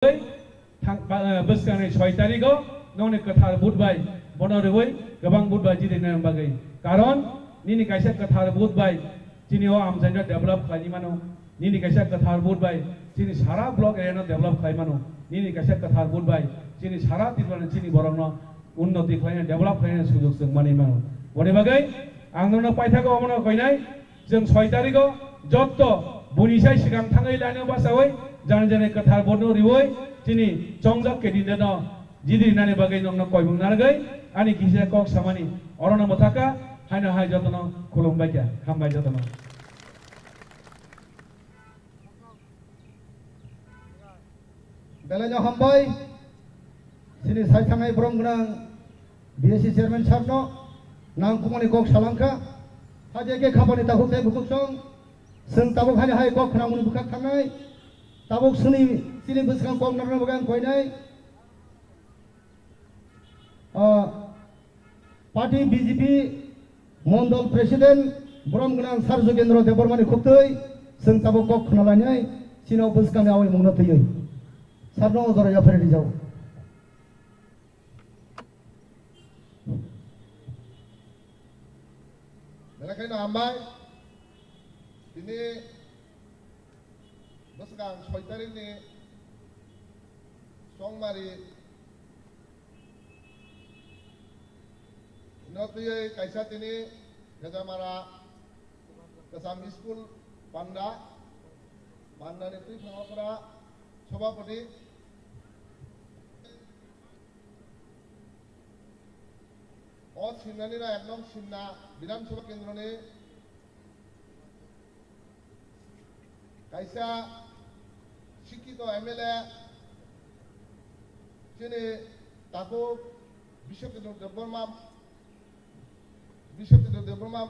बोसोरनि 6 तारिखआव नोंनि गोथार बुधबाय बनरबै गोबां बुधबाय जिदिनो बागै कारण निनि कायसा गोथार बुधबाय जिनियाव आमजाइनो डेभलप खालामनो निनि कायसा गोथार बुधबाय जिनि सारा ब्लक एरियानो डेभलप खालामनो निनि कायसा गोथार बुधबाय जिनि सारा तिरवानि जिनि बरंनो उन्नति खालामनो डेभलप खालामनो सुजुग जों मानिमानो बनि बागै आं नोंनो पाइथाखौ अमनो कइनाय जों 6 तारिखआव जत्त बुनिसाय सिगां थाङै लानो बासावै जाने गोथार बदनो रिवै जिनि चंजक केदिनो जिदिनानि बागै नंनो कयबुंनारगै आनि किसे कक सामानि अरना मथाका हायना हाय जतनो खुलुमबाय क्या हामबाय जतनो बेलायाव हामबाय सिनि सायथांनाय ब्रह्म गोनां बिएससि चेयारमेन सारनो नांगौमानि कक सालांखा हाजेके खामानि ताहुते बुकुसं जों ताबुक हाय हाय कक खानामुनि बुखाक थांनाय ताबुक सुनि सिनि बोसगां कक नारना बगां कयनाय पार्टी बीजेपी मंडल प्रेसिडेंट ब्रह्म गोनां सार जोगेन्द्र देबबर्मानि खुक्तै जों ताबुक कक खानालायनाय सिनाव बोसगांनि आवै मुंनो थैयै सारनो अजराया फेरेदि जाव बेनिखायनो हामबाय दिनै बोसगां 6 तारिखनि संमारि नतुयै कायसा दिनै गजामारा गोसाम स्कुल बान्दानि तुइ फाङाफोरा सभापति सिमनानि एकदम सिमना विधानसभा केन्द्रनि कायसा शिक्षित एमएलए दिनै ताको बिश्वचन्द्र देबबर्मा